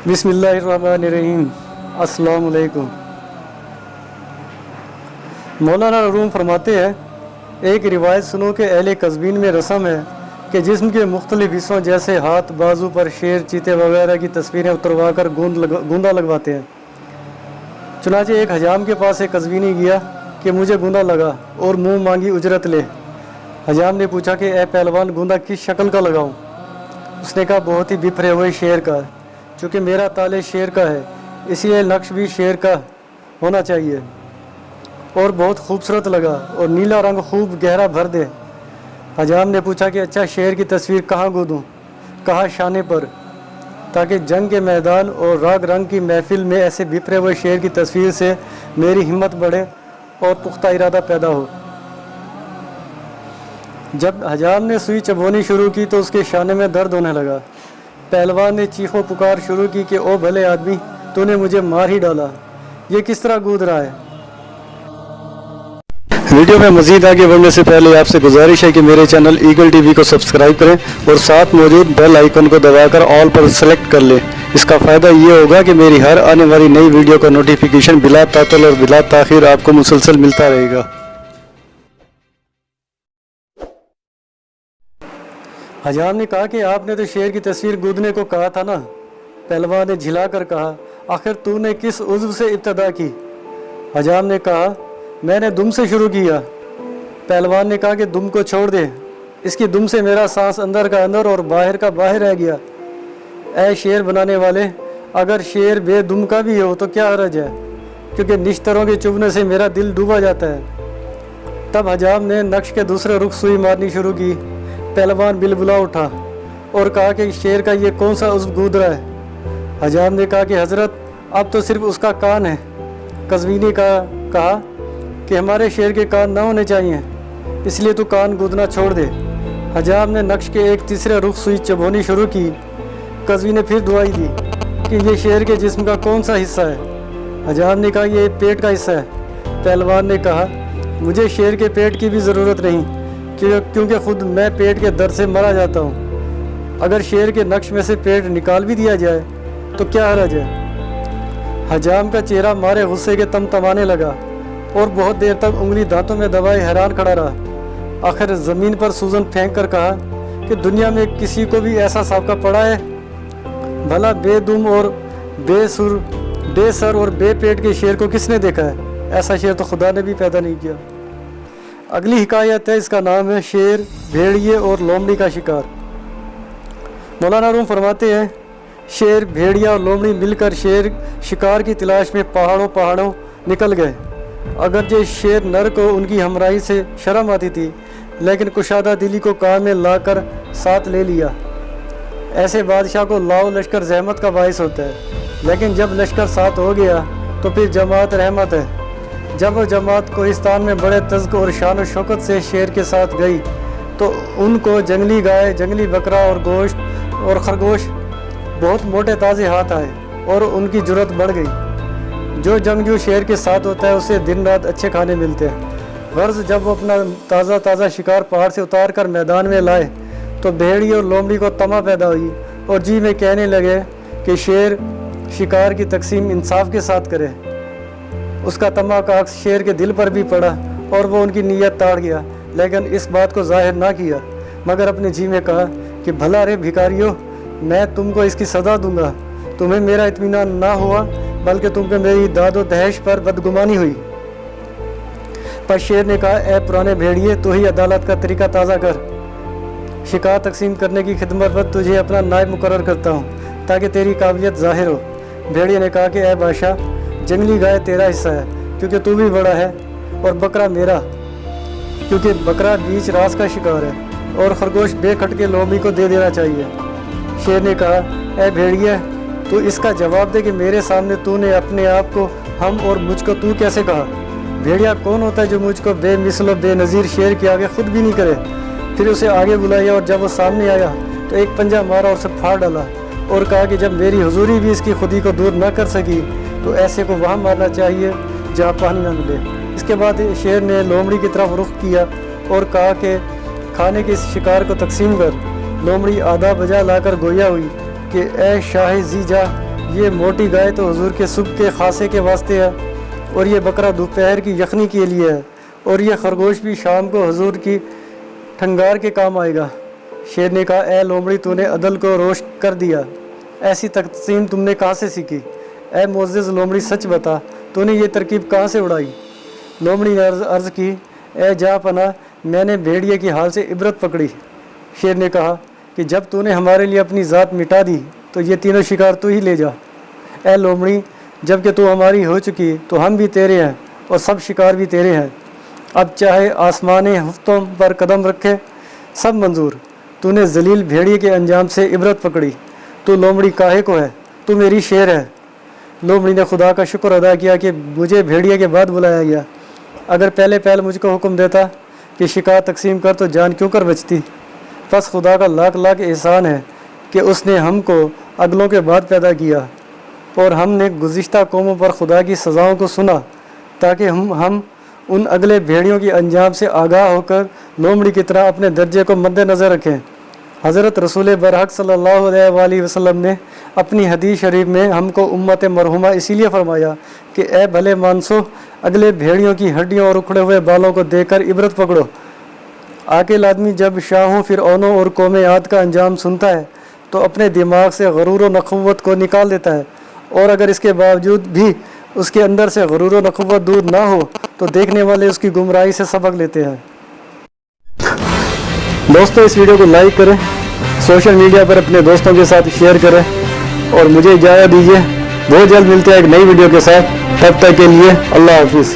बिस्मिल्लाहिर्रहमानिर्रहीम। अस्सलाम वालेकुम। मौलाना रूम फरमाते हैं, एक रिवायत सुनो कि अहले कस्बीन में रस्म है कि जिस्म के मुख्तलिफ हिस्सों जैसे हाथ बाजू पर शेर चीते वगैरह की तस्वीरें उतरवा कर गूंदा लगवाते हैं। चुनाचे एक हजाम के पास एक कस्बीनी गया कि मुझे गूंदा लगा और मुंह मांगी उजरत ले। हजाम ने पूछा कि ए पहलवान, गूंदा किस शक्ल का लगाऊं? उसने कहा, बहुत ही बिखरे हुए शेर का। चूँकि मेरा ताले शेर का है इसलिए नक्श भी शेर का होना चाहिए और बहुत खूबसूरत लगा और नीला रंग खूब गहरा भर दे। हजाम ने पूछा कि अच्छा, शेर की तस्वीर कहाँ गूंदूं? कहा, शाने पर, ताकि जंग के मैदान और राग रंग की महफिल में ऐसे बिखरे हुए शेर की तस्वीर से मेरी हिम्मत बढ़े और पुख्ता इरादा पैदा हो। जब हजाम ने सुई चबोनी शुरू की तो उसके शाने में दर्द होने लगा। पहलवान ने चीखों पुकार शुरू की कि ओ भले आदमी, तूने मुझे मार ही डाला, ये किस तरह कूद रहा है। वीडियो में मज़ीद आगे बढ़ने से पहले आपसे गुजारिश है कि मेरे चैनल ईगल टीवी को सब्सक्राइब करें और साथ मौजूद बेल आइकन को दबाकर ऑल पर सेलेक्ट कर लें। इसका फ़ायदा ये होगा कि मेरी हर आने वाली नई वीडियो का नोटिफिकेशन बिला तातल और बिला ताखीर आपको मुसलसल मिलता रहेगा। हजाम ने कहा कि आपने तो शेर की तस्वीर गूंदने को कहा था ना। पहलवान ने झिला कर कहा, आखिर तूने किस उज़्व से इब्तदा की? हजाम ने कहा, मैंने दुम से शुरू किया। पहलवान ने कहा कि दुम को छोड़ दे, इसकी दुम से मेरा सांस अंदर का अंदर और बाहर का बाहर रह गया। ऐ शेर बनाने वाले, अगर शेर बेदुम का भी हो तो क्या हर्ज है, क्योंकि निश्तरों के चुभने से मेरा दिल डूबा जाता है। तब हजाम ने नक्श के दूसरे रुख सुई मारनी शुरू की। पहलवान बिलबुला उठा और कहा कि शेर का ये कौन सा उज़्व कूद रहा है? हजाम ने कहा कि हज़रत, अब तो सिर्फ उसका कान है। कस्बीनी का कहा कि हमारे शेर के कान ना होने चाहिए, इसलिए तू कान गूंदना छोड़ दे। हजाम ने नक्श के एक तीसरे रुख सुई चबोनी शुरू की। कस्बी ने फिर दुआई दी कि ये शेर के जिस्म का कौन सा हिस्सा है? हजाम ने कहा, ये पेट का हिस्सा है। पहलवान ने कहा, मुझे शेर के पेट की भी ज़रूरत नहीं, क्योंकि खुद मैं पेट के दर्द से मरा जाता हूँ। अगर शेर के नक्श में से पेट निकाल भी दिया जाए तो क्या हर्ज है? हजाम का चेहरा मारे गुस्से के तमतमाने लगा और बहुत देर तक उंगली दांतों में दबाए हैरान खड़ा रहा। आखिर ज़मीन पर सूजन फेंक कर कहा कि दुनिया में किसी को भी ऐसा साबका पड़ा है? भला बेदुम और बेसुर, बेसर और बेपेट के शेर को किसने देखा है? ऐसा शेर तो खुदा ने भी पैदा नहीं किया। अगली हिकायत है, इसका नाम है शेर, भेड़िए और लोमड़ी का शिकार। मौलाना रूम फरमाते हैं, शेर, भेड़िया और लोमड़ी मिलकर शेर शिकार की तलाश में पहाड़ों निकल गए। अगरचे शेर नर को उनकी हमराही से शर्म आती थी, लेकिन कुशादा दिली को काम में लाकर साथ ले लिया। ऐसे बादशाह को लाओ लश्कर जहमत का बाइस होता है, लेकिन जब लश्कर साथ हो गया तो फिर जमात रहमत है। जब वो जमात कोहिस्तान में बड़े तज़्क और शान व शौकत से शेर के साथ गई तो उनको जंगली गाय, जंगली बकरा और गोश्त और खरगोश बहुत मोटे ताज़े हाथ आए और उनकी जुर्रत बढ़ गई। जो जंगजू शेर के साथ होता है उसे दिन रात अच्छे खाने मिलते हैं। गर्ज जब वो अपना ताज़ा शिकार पहाड़ से उतार कर मैदान में लाए तो भेड़ी और लोमड़ी को तमा पैदा हुई और जी में कहने लगे कि शेर शिकार की तकसीम इंसाफ के साथ करे। उसका तमा का अक्स शेर के दिल पर भी पड़ा और वो उनकी नीयत ताड़ गया, लेकिन इस बात को जाहिर ना किया, मगर अपने जी में कहा कि भला रे भिखारियों, मैं तुमको इसकी सज़ा दूंगा। तुम्हें मेरा इत्मीनान ना हुआ, बल्कि तुम पे मेरी दादो दहेश पर बदगुमानी हुई। पर शेर ने कहा, ए पुराने भेड़िए, तू ही अदालत का तरीका ताज़ा कर। शिकार तकसीम करने की खिदमत पर तुझे अपना नायब मुकर्रर करता हूँ ताकि तेरी काबिलियत ज़ाहिर हो। भेड़िए ने कहा कि ए बादशाह, जंगली गाय तेरा हिस्सा है क्योंकि तू भी बड़ा है, और बकरा मेरा, क्योंकि बकरा बीच रास का शिकार है, और खरगोश बेखट के लोमड़ी को दे देना चाहिए। शेर ने कहा, ए भेड़िया, तू इसका जवाब दे कि मेरे सामने तूने अपने आप को हम और मुझको तू कैसे कहा? भेड़िया कौन होता है जो मुझको बेमिसल बेनज़ीर शेर के आगे खुद भी नहीं करे? फिर उसे आगे बुलाया और जब वो सामने आया तो एक पंजा मारा और उसे फाड़ डाला और कहा कि जब मेरी हुजूरी भी इसकी खुदी को दूर न कर सकी तो ऐसे को वहाँ मारना चाहिए जहाँ पानी न मिले। इसके बाद शेर ने लोमड़ी की तरफ रुख किया और कहा कि खाने के इस शिकार को तकसीम कर। लोमड़ी आधा बजा लाकर गोया हुई कि ए शाह जीजा, یہ موٹی گائے تو حضور کے صبح کے خاصے کے واسطے ہے، اور یہ بکرا دوپہر کی یخنی کے لیے ہے، اور یہ خرگوش بھی شام کو حضور کی ٹھنگار کے کام آئے گا۔ شیر نے کہا اے لومڑی تو نے عدل کو روش کر دیا، ایسی تقسیم تم نے کہاں سے سیکھی؟ اے معزز لومڑی سچ بتا تو نے یہ ترکیب کہاں سے اڑائی؟ لومڑی نے عرض کی اے جا پناہ میں نے بھیڑیے کی حال سے عبرت پکڑی۔ شیر نے کہا کہ جب تو نے ہمارے لیے اپنی ذات مٹا دی تو یہ تینوں شکار تو ہی لے جا۔ اے لومڑی جب کہ تو ہماری ہو چکی تو ہم بھی تیرے ہیں اور سب شکار بھی تیرے ہیں، اب چاہے آسمان ہفتوں پر قدم رکھے سب منظور۔ تو نے ذلیل بھیڑیے کے انجام سے عبرت پکڑی، تو لومڑی کاہے کو ہے؟ تو میری شیر ہے۔ لومڑی نے خدا کا شکر ادا کیا کہ مجھے بھیڑیے کے بعد بلایا گیا، اگر پہلے مجھ کو حکم دیتا کہ شکار تقسیم کر تو جان کیوں کر بچتی۔ بس خدا کا لاکھ لاکھ احسان ہے کہ اس نے ہم کو اگلوں کے بعد پیدا کیا، اور ہم نے گزشتہ قوموں پر خدا کی سزاؤں کو سنا تاکہ ہم ان اگلے بھیڑیوں کے انجام سے آگاہ ہو کر لومڑی کی طرح اپنے درجے کو مد نظر رکھیں۔ حضرت رسول برحق صلی اللہ علیہ وآلہ وسلم نے اپنی حدیث شریف میں ہم کو امت مرحومہ اسی لیے فرمایا کہ اے بھلے مانسو اگلے بھیڑیوں کی ہڈیوں اور اکھڑے ہوئے بالوں کو دیکھ کر عبرت پکڑو۔ عاقل آدمی جب شاہوں فرعونوں اور قوم عاد کا انجام سنتا ہے تو اپنے دماغ سے غرور و نخوت کو نکال دیتا ہے، اور اگر اس کے باوجود بھی اس کے اندر سے غرور و نخوت دور نہ ہو تو دیکھنے والے اس کی گمراہی سے سبق لیتے ہیں۔ دوستو اس ویڈیو کو لائک کریں، سوشل میڈیا پر اپنے دوستوں کے ساتھ شیئر کریں، اور مجھے اجازت دیجیے، بہت جلد ملتے ہیں ایک نئی ویڈیو کے ساتھ، تب تک کے لیے اللہ حافظ۔